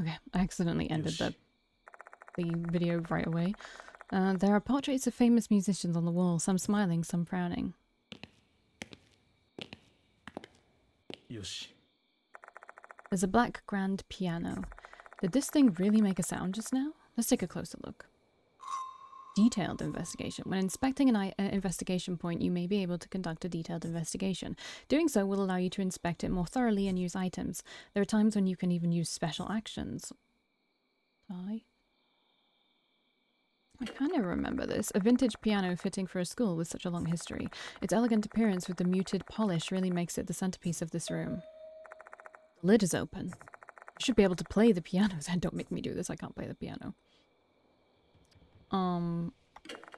Okay, I accidentally ended the video right away. There are portraits of famous musicians on the wall, some smiling, some frowning. Yoshi. There's a black grand piano. Did this thing really make a sound just now? Let's take a closer look. Detailed investigation. When inspecting an investigation point, you may be able to conduct a detailed investigation. Doing so will allow you to inspect it more thoroughly and use items. There are times when you can even use special actions. I kind of remember this. A vintage piano fitting for a school with such a long history. Its elegant appearance with the muted polish really makes it the centerpiece of this room. The lid is open. I should be able to play the piano then. Don't make me do this. I can't play the piano.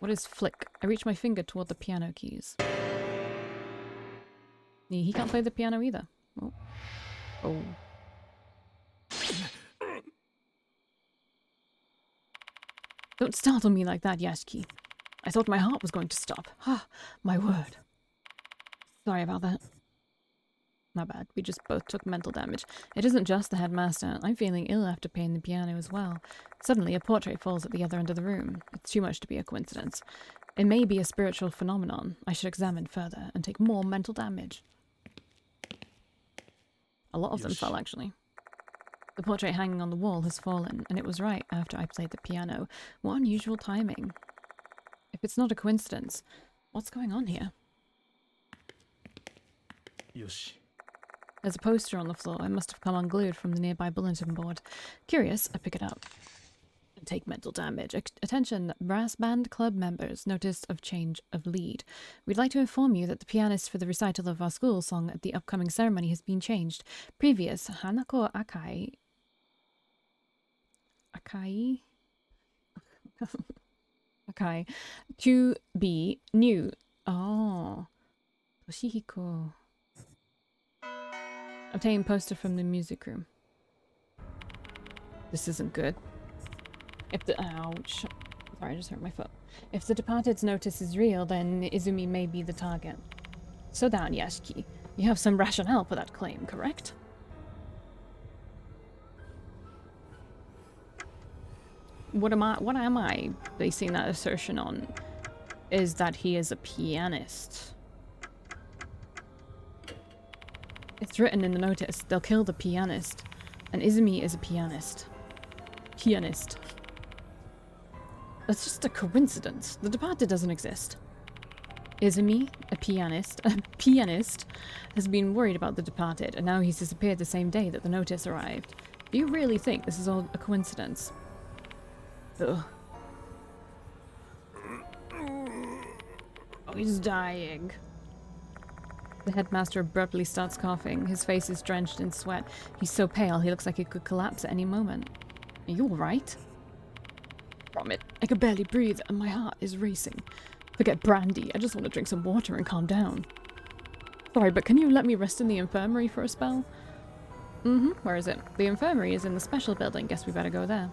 What is flick? I reach my finger toward the piano keys. He can't play the piano either. Oh. Oh. Don't startle me like that, Yashiki. I thought my heart was going to stop. Ah, my word. Sorry about that. My bad. We just both took mental damage. It isn't just the headmaster. I'm feeling ill after playing the piano as well. Suddenly, a portrait falls at the other end of the room. It's too much to be a coincidence. It may be a spiritual phenomenon. I should examine further and take more mental damage. A lot of them fell, actually. The portrait hanging on the wall has fallen, and it was right after I played the piano. What unusual timing. If it's not a coincidence, what's going on here? Yoshi. There's a poster on the floor. It must have come unglued from the nearby bulletin board. Curious, I pick it up. And take mental damage. Attention, brass band club members. Notice of change of lead. We'd like to inform you that the pianist for the recital of our school song at the upcoming ceremony has been changed. Previous, Hanako Akai to be new. Oh. Toshihiko. Obtain poster from the music room. This isn't good. If the ouch. Sorry, I just hurt my foot. If the departed's notice is real, then Izumi may be the target. So down, Yashiki. You have some rationale for that claim, correct? What am I basing that assertion on? Is that he is a pianist. It's written in the notice. They'll kill the pianist. And Izumi is a pianist. Pianist. That's just a coincidence. The departed doesn't exist. Izumi, a pianist, has been worried about the departed, and now he's disappeared the same day that the notice arrived. Do you really think this is all a coincidence? Ugh. Oh, he's dying. The headmaster abruptly starts coughing. His face is drenched in sweat. He's so pale, he looks like he could collapse at any moment. Are you alright? From it, I can barely breathe and my heart is racing. Forget brandy, I just want to drink some water and calm down. Sorry, but can you let me rest in the infirmary for a spell? Where is it? The infirmary is in the special building. Guess we better go there.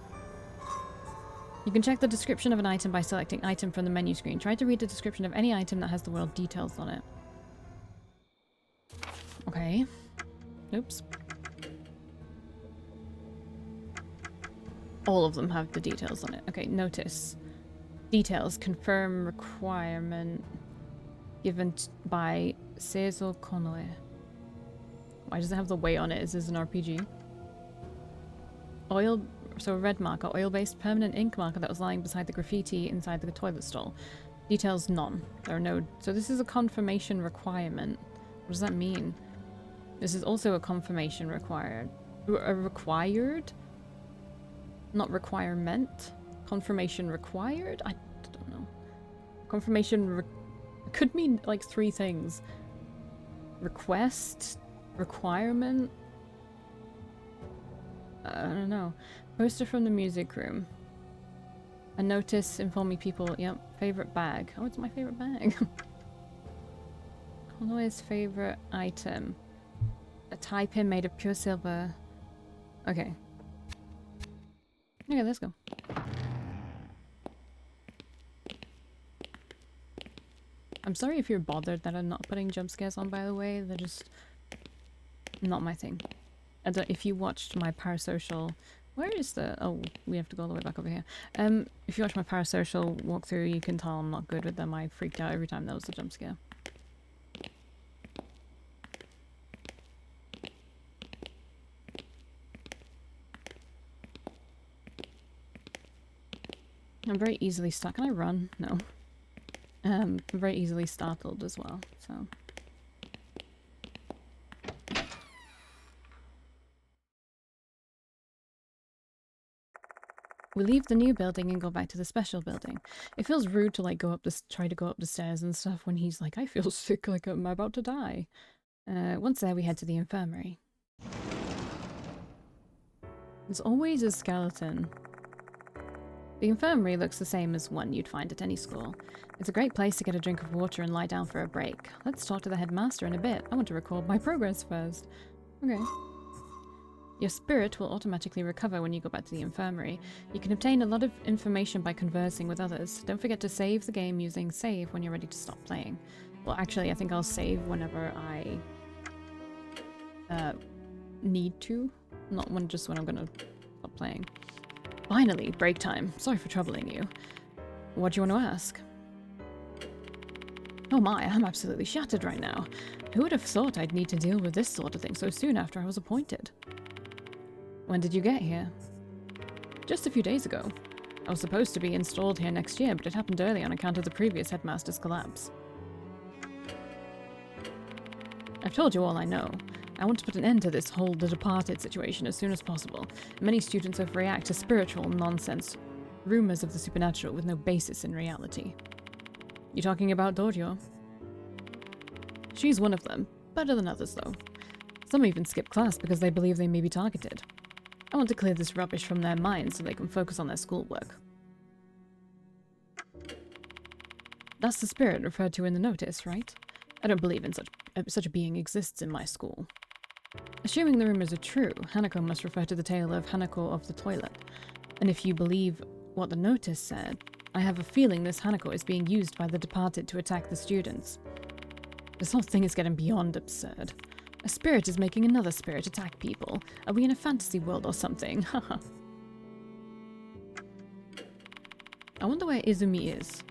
You can check the description of an item by selecting item from the menu screen. Try to read the description of any item that has the word details on it. Okay. Oops. All of them have the details on it. Okay, notice. Details. Confirm requirement given by Seizo Konoe. Why does it have the weight on it? Is this an RPG? Oil... So a red marker. Oil-based permanent ink marker that was lying beside the graffiti inside the toilet stall. Details none. There are no... So this is a confirmation requirement. What does that mean? This is also a confirmation required. Required? Not requirement? Confirmation required? I don't know. Confirmation could mean like 3 things. Request? Requirement? I don't know. Poster from the music room. A notice informing people, yep, favorite bag. Oh, it's my favorite bag. Konoe's favorite item. A tie pin made of pure silver. Okay. Okay, let's go. I'm sorry if you're bothered that I'm not putting jump scares on, by the way. They're just not my thing. If you watched my parasocial Where is the... Oh, we have to go all the way back over here. If you watch my parasocial walkthrough, you can tell I'm not good with them. I freaked out every time there was a jump scare. I'm very easily stuck. Can I run? No. I'm very easily startled as well, so... We leave the new building and go back to the special building. It feels rude to like try to go up the stairs and stuff when he's like, I feel sick, like I'm about to die. Once there, we head to the infirmary. There's always a skeleton. The infirmary looks the same as one you'd find at any school. It's a great place to get a drink of water and lie down for a break. Let's talk to the headmaster in a bit. I want to record my progress first. Okay. Your spirit will automatically recover when you go back to the infirmary. You can obtain a lot of information by conversing with others. Don't forget to save the game using save when you're ready to stop playing. Well, actually, I think I'll save whenever I need to. Not just when I'm gonna stop playing. Finally, break time. Sorry for troubling you. What do you want to ask? Oh my, I'm absolutely shattered right now. Who would have thought I'd need to deal with this sort of thing so soon after I was appointed? When did you get here? Just a few days ago. I was supposed to be installed here next year, but it happened early on account of the previous headmaster's collapse. I've told you all I know. I want to put an end to this whole the departed situation as soon as possible. Many students overreact to spiritual nonsense, rumors of the supernatural with no basis in reality. You talking about Dorio? She's one of them. Better than others, though. Some even skip class because they believe they may be targeted. I want to clear this rubbish from their minds so they can focus on their schoolwork. That's the spirit referred to in the notice, right? I don't believe in such a being exists in my school. Assuming the rumors are true, Hanako must refer to the tale of Hanako of the toilet. And if you believe what the notice said, I have a feeling this Hanako is being used by the departed to attack the students. This whole thing is getting beyond absurd. A spirit is making another spirit attack people. Are we in a fantasy world or something? Haha. I wonder where Izumi is.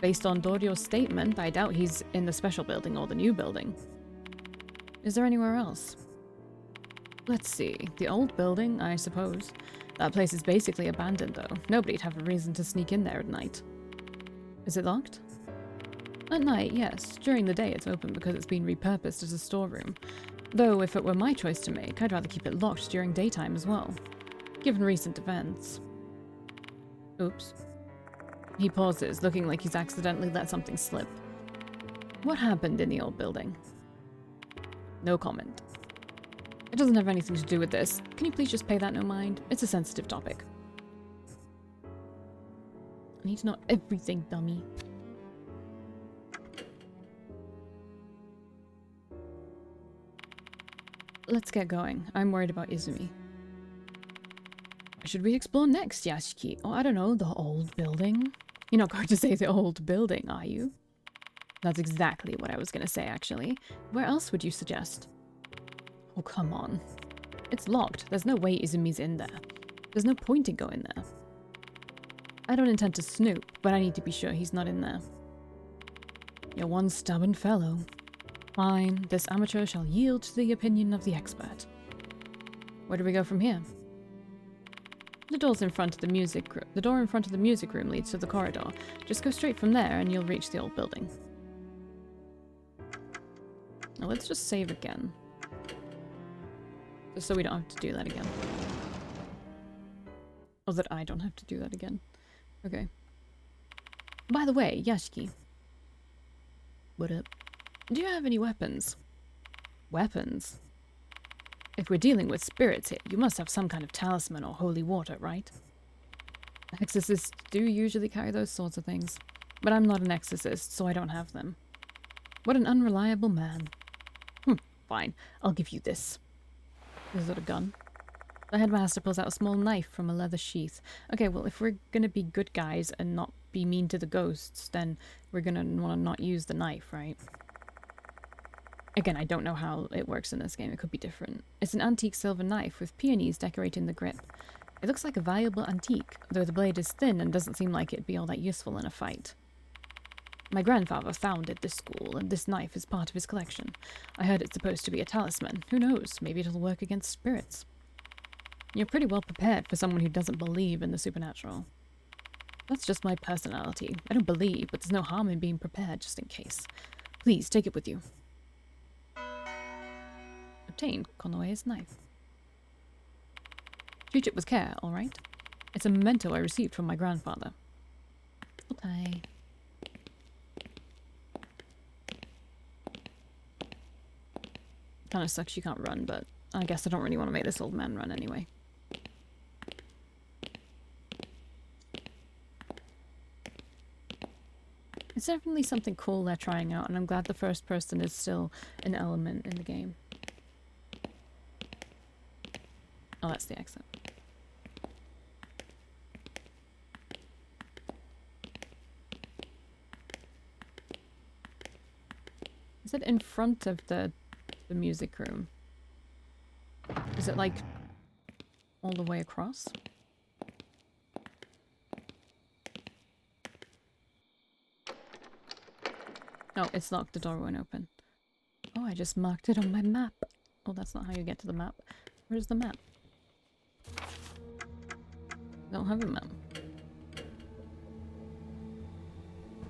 Based on Dorio's statement, I doubt he's in the special building or the new building. Is there anywhere else? Let's see. The old building, I suppose. That place is basically abandoned, though. Nobody'd have a reason to sneak in there at night. Is it locked? At night, yes. During the day, it's open because it's been repurposed as a storeroom. Though, if it were my choice to make, I'd rather keep it locked during daytime as well. Given recent events. Oops. He pauses, looking like he's accidentally let something slip. What happened in the old building? No comment. It doesn't have anything to do with this. Can you please just pay that no mind? It's a sensitive topic. I need to know everything, dummy. Let's get going. I'm worried about Izumi. What should we explore next, Yashiki? Oh, I don't know, the old building? You're not going to say the old building, are you? That's exactly what I was going to say, actually. Where else would you suggest? Oh, come on. It's locked. There's no way Izumi's in there. There's no point in going there. I don't intend to snoop, but I need to be sure he's not in there. You're one stubborn fellow. Fine, this amateur shall yield to the opinion of the expert. Where do we go from here? The door in front of the music room leads to the corridor. Just go straight from there and you'll reach the old building. Now let's just save again. Just so we don't have to do that again. Or that I don't have to do that again. Okay. By the way, Yashiki. What up? Do you have any weapons? Weapons? If we're dealing with spirits here, you must have some kind of talisman or holy water, right? Exorcists do usually carry those sorts of things. But I'm not an exorcist, so I don't have them. What an unreliable man. Fine. I'll give you this. Is it a gun? The headmaster pulls out a small knife from a leather sheath. Okay, well, if we're gonna be good guys and not be mean to the ghosts, then we're gonna want to not use the knife, right? Again, I don't know how it works in this game. It could be different. It's an antique silver knife with peonies decorating the grip. It looks like a valuable antique, though the blade is thin and doesn't seem like it'd be all that useful in a fight. My grandfather founded this school, and this knife is part of his collection. I heard it's supposed to be a talisman. Who knows? Maybe it'll work against spirits. You're pretty well prepared for someone who doesn't believe in the supernatural. That's just my personality. I don't believe, but there's no harm in being prepared just in case. Please, take it with you. Obtained. Conway's knife. Treat it with care, alright? It's a memento I received from my grandfather. Okay. Kinda sucks you can't run, but I guess I don't really want to make this old man run anyway. It's definitely something cool they're trying out, and I'm glad the first person is still an element in the game. Oh, that's the exit. Is it in front of the music room? Is it like all the way across? Oh, it's locked. The door won't open. Oh, I just marked it on my map. Oh, that's not how you get to the map. Where's the map? Don't have a map.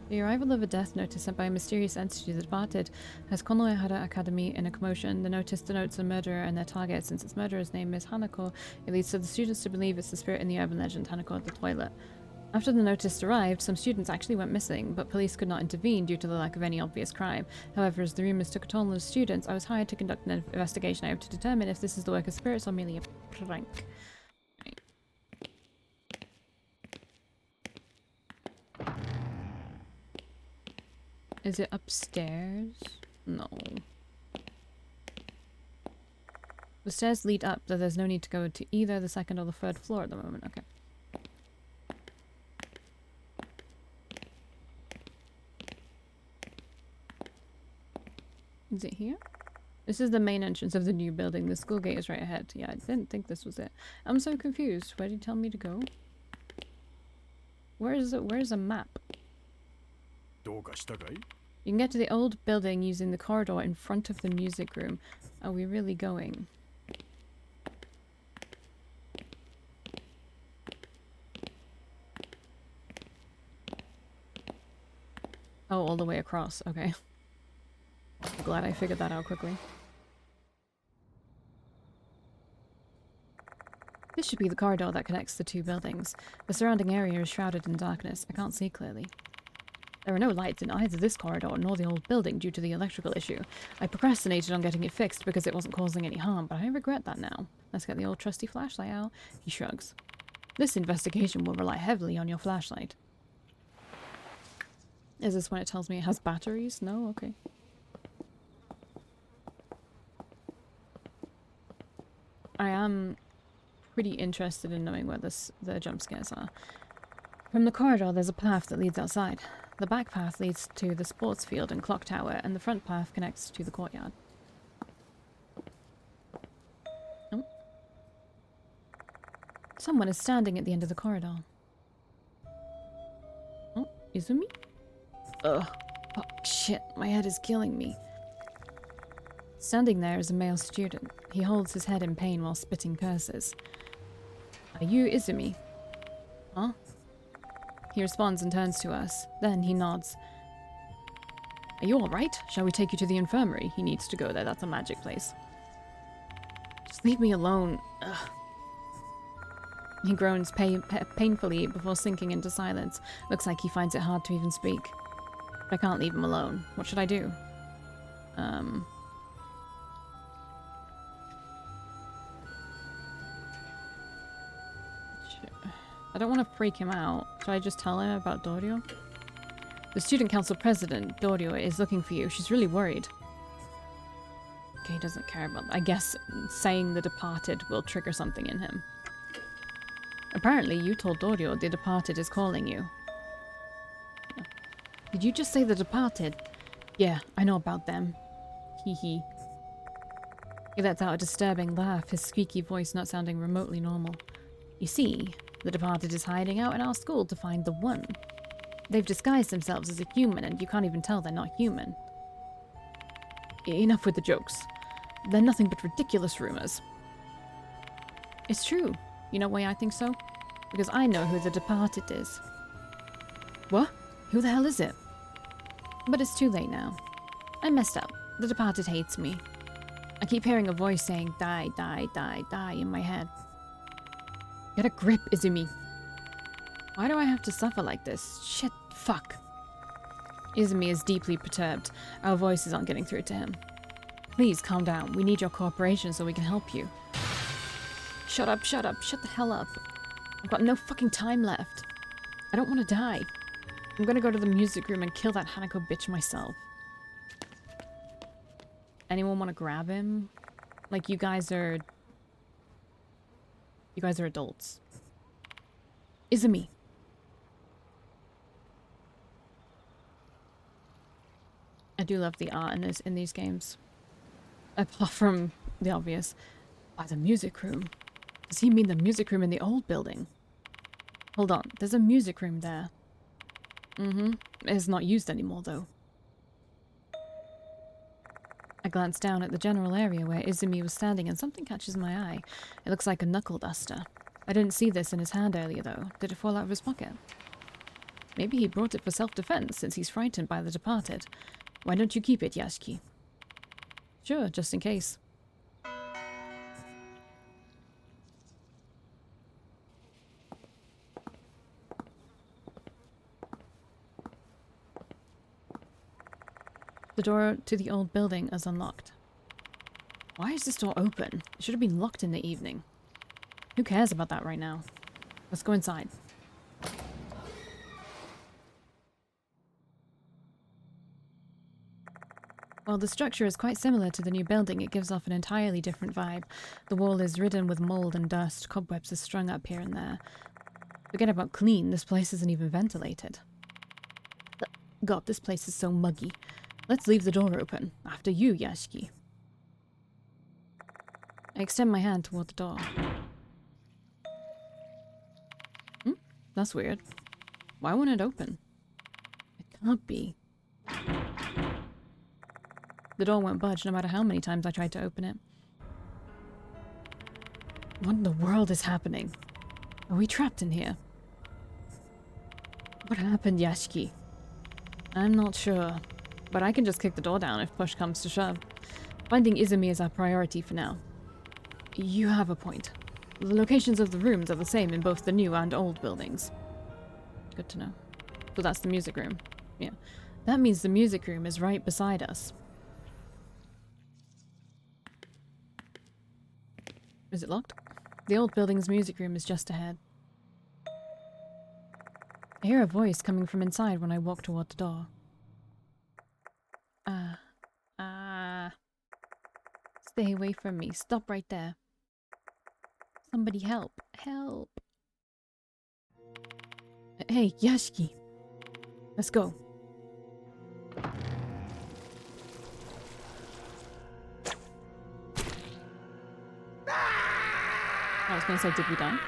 The arrival of a death notice sent by a mysterious entity that departed has Konohara Academy in a commotion. The notice denotes a murderer and their target. Since its murderer's name is Hanako, it leads to the students to believe it's the spirit in the urban legend Hanako at the toilet. After the notice arrived, some students actually went missing, but police could not intervene due to the lack of any obvious crime. However, as the rumors took a toll on the students, I was hired to conduct an investigation. I hope to determine if this is the work of spirits or merely a prank. Right. Is it upstairs? No. The stairs lead up, though there's no need to go to either the second or the third floor at the moment. Okay. Is it here? This is the main entrance of the new building. The school gate is right ahead. Yeah, I didn't think this was it. I'm so confused. Where did you tell me to go? Where is it? Where's a map? You can get to the old building using the corridor in front of the music room. Are we really going? Oh, all the way across. Okay. Glad I figured that out quickly. This should be the corridor that connects the two buildings. The surrounding area is shrouded in darkness. I can't see clearly. There are no lights in either this corridor nor the old building due to the electrical issue. I procrastinated on getting it fixed because it wasn't causing any harm, but I regret that now. Let's get the old trusty flashlight out. He shrugs. This investigation will rely heavily on your flashlight. Is this when it tells me it has batteries? No? Okay. I am pretty interested in knowing where the jump scares are. From the corridor, there's a path that leads outside. The back path leads to the sports field and clock tower, and the front path connects to the courtyard. Oh. Someone is standing at the end of the corridor. Oh, Izumi? Ugh. Oh, shit, my head is killing me. Standing there is a male student. He holds his head in pain while spitting curses. Are you Izumi? Huh? He responds and turns to us. Then he nods. Are you alright? Shall we take you to the infirmary? He needs to go there. That's a magic place. Just leave me alone. Ugh. He groans painfully before sinking into silence. Looks like he finds it hard to even speak. But I can't leave him alone. What should I do? I don't want to freak him out. Should I just tell him about Dorio? The student council president, Dorio, is looking for you. She's really worried. Okay, he doesn't care about that. I guess saying the departed will trigger something in him. Apparently, you told Dorio the departed is calling you. Did you just say the departed? Yeah, I know about them. Hee hee. He lets out a disturbing laugh, his squeaky voice not sounding remotely normal. You see, the departed is hiding out in our school to find the one. They've disguised themselves as a human, and you can't even tell they're not human. Enough with the jokes. They're nothing but ridiculous rumors. It's true. You know why I think so? Because I know who the departed is. What? Who the hell is it? But it's too late now. I messed up. The departed hates me. I keep hearing a voice saying, die, die, die, die in my head. Get a grip, Izumi. Why do I have to suffer like this? Shit, fuck. Izumi is deeply perturbed. Our voices aren't getting through to him. Please calm down. We need your cooperation so we can help you. Shut up, shut up, shut the hell up. I've got no fucking time left. I don't want to die. I'm gonna go to the music room and kill that Hanako bitch myself. Anyone want to grab him? Like, you guys are adults. Izumi. I do love the art in these games. Apart from the obvious. By the music room. Does he mean the music room in the old building? Hold on, there's a music room there. It's not used anymore, though. I glance down at the general area where Izumi was standing and something catches my eye. It looks like a knuckle duster. I didn't see this in his hand earlier, though. Did it fall out of his pocket? Maybe he brought it for self-defense since he's frightened by the departed. Why don't you keep it, Yasuki? Sure, just in case. The door to the old building is unlocked. Why is this door open? It should have been locked in the evening. Who cares about that right now? Let's go inside. While the structure is quite similar to the new building, it gives off an entirely different vibe. The wall is ridden with mold and dust, cobwebs are strung up here and there. Forget about clean, this place isn't even ventilated. God, this place is so muggy. Let's leave the door open. After you, Yasuki. I extend my hand toward the door. That's weird. Why won't it open? It can't be. The door won't budge no matter how many times I tried to open it. What in the world is happening? Are we trapped in here? What happened, Yasuki? I'm not sure. But I can just kick the door down if push comes to shove. Finding Izumi is our priority for now. You have a point. The locations of the rooms are the same in both the new and old buildings. Good to know. So that's the music room. Yeah. That means the music room is right beside us. Is it locked? The old building's music room is just ahead. I hear a voice coming from inside when I walk toward the door. Stay away from me. Stop right there. Somebody help. Help. Hey, Yasuki. Let's go. I was gonna say, did we die?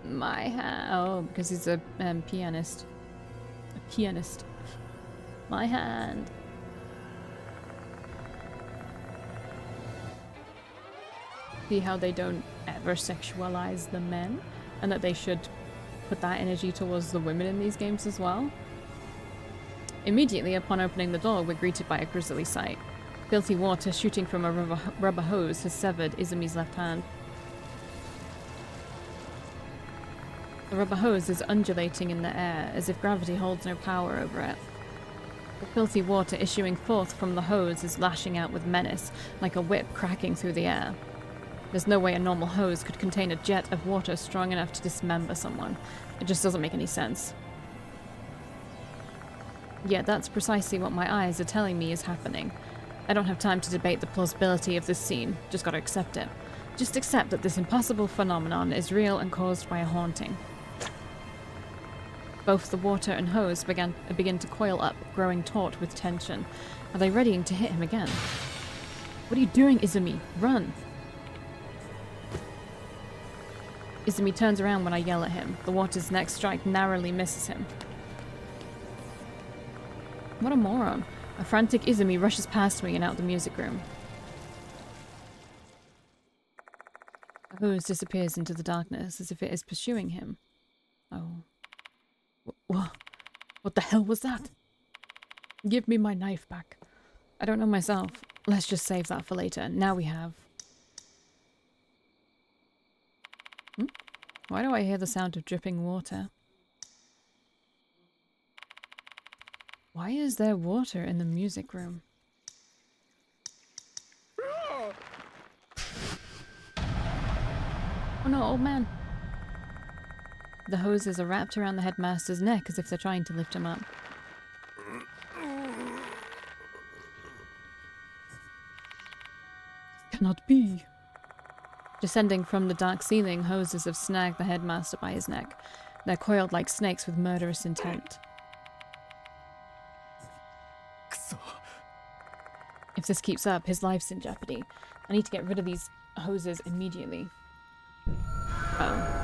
My hand. Oh, because he's a pianist. A pianist. My hand. See how they don't ever sexualize the men, and that they should put that energy towards the women in these games as well. Immediately upon opening the door, we're greeted by a grisly sight. Filthy water shooting from a rubber hose has severed Izumi's left hand. The rubber hose is undulating in the air, as if gravity holds no power over it. The filthy water issuing forth from the hose is lashing out with menace, like a whip cracking through the air. There's no way a normal hose could contain a jet of water strong enough to dismember someone. It just doesn't make any sense. Yeah, that's precisely what my eyes are telling me is happening. I don't have time to debate the plausibility of this scene, just gotta accept it. Just accept that this impossible phenomenon is real and caused by a haunting. Both the water and hose begin to coil up, growing taut with tension. Are they readying to hit him again? What are you doing, Izumi? Run! Izumi turns around when I yell at him. The water's next strike narrowly misses him. What a moron. A frantic Izumi rushes past me and out the music room. The hose disappears into the darkness as if it is pursuing him. Oh. What the hell was that? Give me my knife back. I don't know myself. Let's just save that for later. Now we have... Why do I hear the sound of dripping water? Why is there water in the music room? Oh no, old man. The hoses are wrapped around the headmaster's neck as if they're trying to lift him up. Cannot be. Descending from the dark ceiling, hoses have snagged the headmaster by his neck. They're coiled like snakes with murderous intent. If this keeps up, his life's in jeopardy. I need to get rid of these hoses immediately. Uh-oh.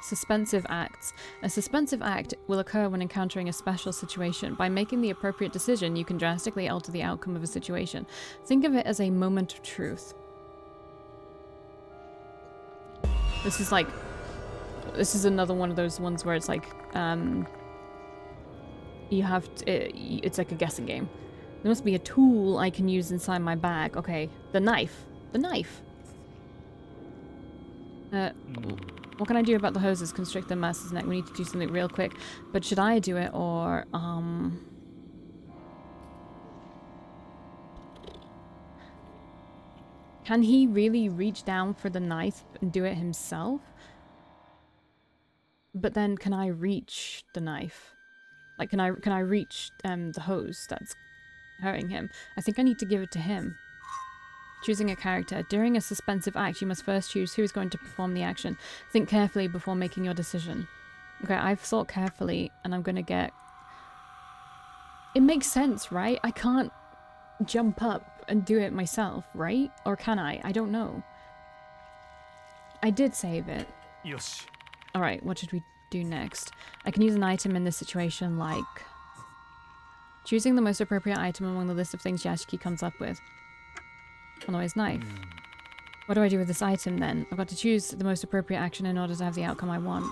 Suspensive acts. A suspensive act will occur when encountering a special situation. By making the appropriate decision, you can drastically alter the outcome of a situation. Think of it as a moment of truth. This is another one of those ones where it's like, you have to, it's like a guessing game. There must be a tool I can use inside my bag. Okay, the knife. The knife. What can I do about the hoses? Constrict the master's neck. We need to do something real quick. But should I do it or, can he really reach down for the knife and do it himself? But then can I reach the knife? Like, can I reach the hose that's hurting him? I think I need to give it to him. Choosing a character. During a suspensive act, you must first choose who is going to perform the action. Think carefully before making your decision. Okay, I've thought carefully, and I'm gonna get... It makes sense, right? I can't jump up and do it myself, right? Or can I? I don't know. I did save it. Yoshi. Alright, what should we do next? I can use an item in this situation like... choosing the most appropriate item among the list of things Yashiki comes up with. Oh no, his knife. What do I do with this item then? I've got to choose the most appropriate action in order to have the outcome I want.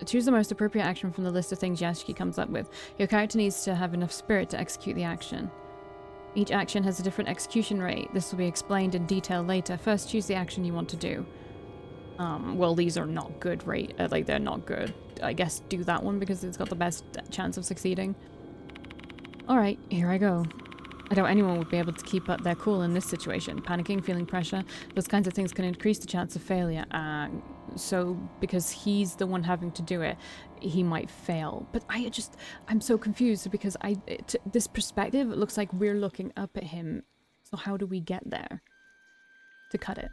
Choose the most appropriate action from the list of things Yashiki comes up with. Your character needs to have enough spirit to execute the action. Each action has a different execution rate. This will be explained in detail later. First, choose the action you want to do. Well, these are not good like, they're not good. I guess do that one because it's got the best chance of succeeding. Alright, here I go. I doubt anyone would be able to keep up their cool in this situation. Panicking, feeling pressure, those kinds of things can increase the chance of failure. So, because he's the one having to do it, he might fail. But I'm so confused because this perspective, it looks like we're looking up at him. So how do we get there? To cut it.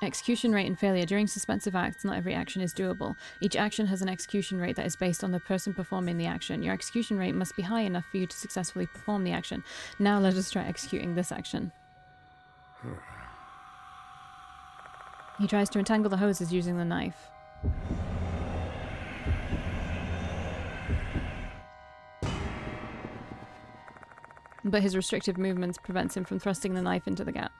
Execution rate and failure. During suspensive acts, not every action is doable. Each action has an execution rate that is based on the person performing the action. Your execution rate must be high enough for you to successfully perform the action. Now let us try executing this action. He tries to entangle the hoses using the knife. But his restrictive movements prevents him from thrusting the knife into the gap.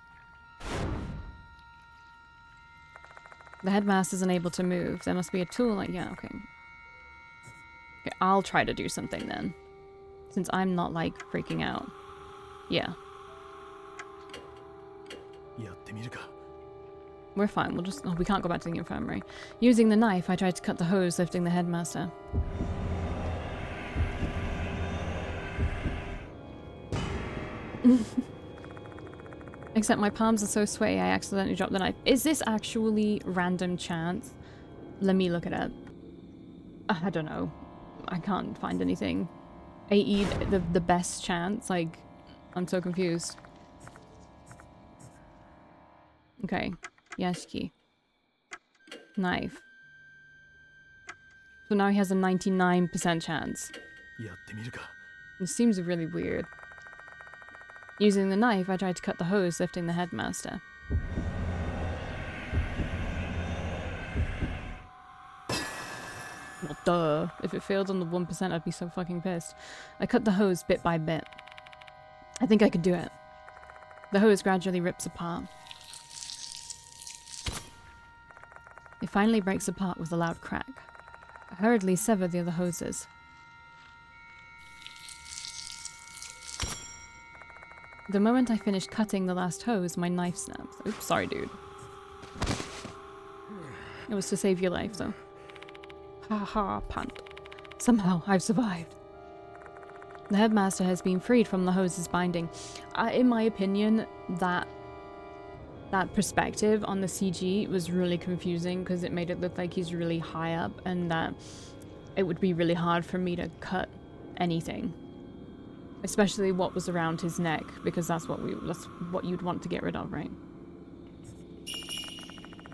The headmaster's unable to move. There must be a tool like... Yeah, okay. Okay, I'll try to do something then. Since I'm not, like, freaking out. Yeah. We're fine. We'll just... Oh, we can't go back to the infirmary. Using the knife, I tried to cut the hose, lifting the headmaster. Except my palms are so sweaty, I accidentally dropped the knife. Is this actually random chance? Let me look it up. I don't know. I can't find anything. AE, the best chance? Like, I'm so confused. Okay. Yashiki. Knife. So now he has a 99% chance. It seems really weird. Using the knife, I tried to cut the hose, lifting the headmaster. Well, duh. If it failed on the 1%, I'd be so fucking pissed. I cut the hose bit by bit. I think I could do it. The hose gradually rips apart. It finally breaks apart with a loud crack. I hurriedly sever the other hoses. The moment I finished cutting the last hose, my knife snaps. Oops, sorry, dude. It was to save your life, though. Ha ha, pant. Somehow, I've survived. The headmaster has been freed from the hose's binding. In my opinion, that perspective on the CG was really confusing because it made it look like he's really high up and that it would be really hard for me to cut anything. Especially what was around his neck, because that's what you'd want to get rid of, right?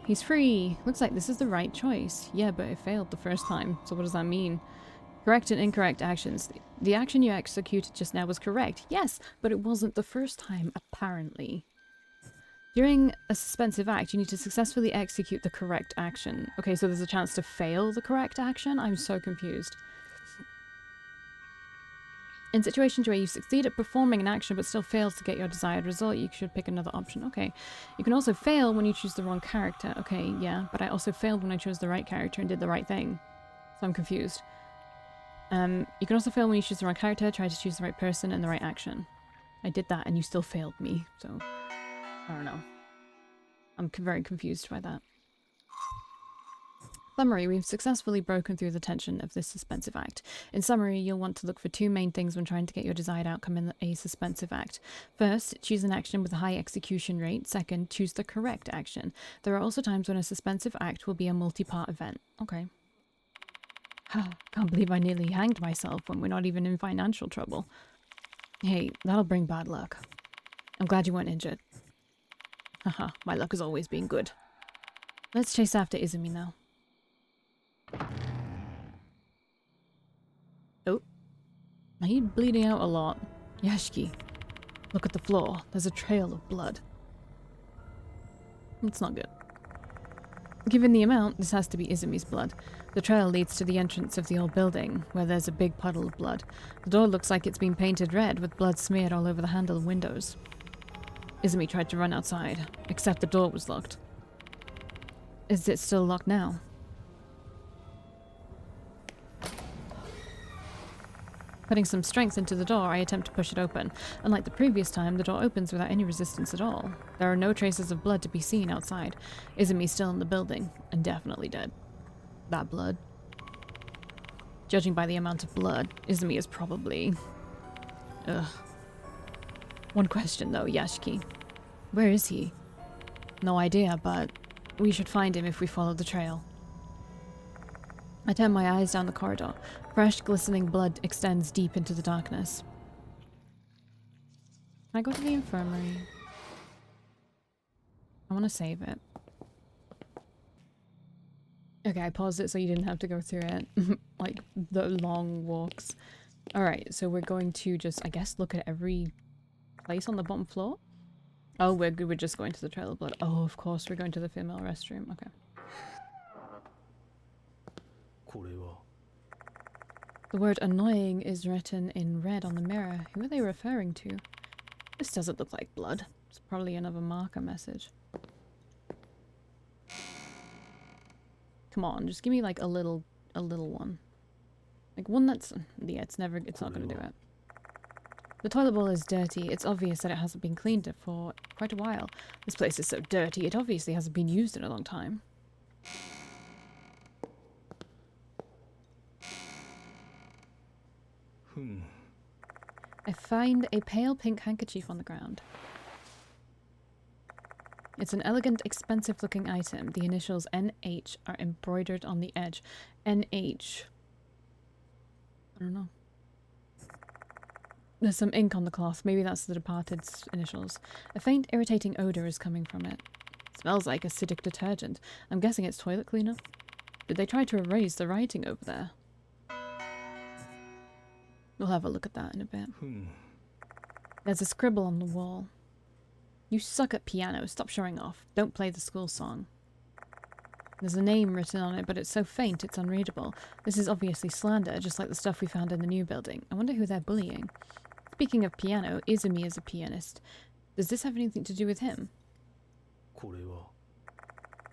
He's free! Looks like this is the right choice. Yeah, but it failed the first time, so what does that mean? Correct and incorrect actions. The action you executed just now was correct. Yes, but it wasn't the first time, apparently. During a suspensive act, you need to successfully execute the correct action. Okay, so there's a chance to fail the correct action? I'm so confused. In situations where you succeed at performing an action but still fails to get your desired result, you should pick another option. Okay. You can also fail when you choose the wrong character. Okay, yeah, but I also failed when I chose the right character and did the right thing. So I'm confused. You can also fail when you choose the wrong character, try to choose the right person and the right action. I did that and you still failed me, so I don't know. I'm very confused by that. Summary, we've successfully broken through the tension of this suspensive act. In summary, you'll want to look for two main things when trying to get your desired outcome in a suspensive act. First, choose an action with a high execution rate. Second, choose the correct action. There are also times when a suspensive act will be a multi-part event. Okay. Can't believe I nearly hanged myself when we're not even in financial trouble. Hey, that'll bring bad luck. I'm glad you weren't injured. Haha, my luck has always been good. Let's chase after Izumi now. Oh. Are you bleeding out a lot? Yashiki, look at the floor. There's a trail of blood. It's not good. Given the amount, this has to be Izumi's blood. The trail leads to the entrance of the old building, where there's a big puddle of blood. The door looks like it's been painted red, with blood smeared all over the handle and windows. Izumi tried to run outside, except the door was locked. Is it still locked now? Putting some strength into the door, I attempt to push it open. Unlike the previous time, the door opens without any resistance at all. There are no traces of blood to be seen outside. Izumi's still in the building, and definitely dead. That blood. Judging by the amount of blood, Izumi is probably... Ugh. One question though, Yashiki. Where is he? No idea, but we should find him if we follow the trail. I turn my eyes down the corridor. Fresh, glistening blood extends deep into the darkness. Can I go to the infirmary? I want to save it. Okay, I paused it so you didn't have to go through it. Like, the long walks. Alright, so we're going to just, I guess, look at every place on the bottom floor? Oh, we're just going to the trail of blood. Oh, of course, we're going to the female restroom. Okay. これは The word annoying is written in red on the mirror. Who are they referring to? This doesn't look like blood. It's probably another marker message. Come on, just give me like a little one. Like one that's... Yeah, it's not gonna do it. The toilet bowl is dirty. It's obvious that it hasn't been cleaned for quite a while. This place is so dirty, it obviously hasn't been used in a long time. I find a pale pink handkerchief on the ground. It's an elegant, expensive-looking item. The initials NH are embroidered on the edge. NH. I don't know. There's some ink on the cloth. Maybe that's the departed's initials. A faint, irritating odor is coming from it. It smells like acidic detergent. I'm guessing it's toilet cleaner. Did they try to erase the writing over there? We'll have a look at that in a bit. ふん There's a scribble on the wall. You suck at piano. Stop showing off. Don't play the school song. There's a name written on it, but it's so faint it's unreadable. This is obviously slander, just like the stuff we found in the new building. I wonder who they're bullying. Speaking of piano, Izumi is a pianist. Does this have anything to do with him? これは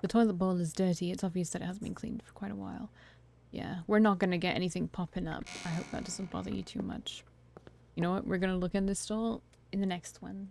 The toilet bowl is dirty. It's obvious that it hasn't been cleaned for quite a while. Yeah, we're not going to get anything popping up. I hope that doesn't bother you too much. You know what? We're going to look in this stall in the next one.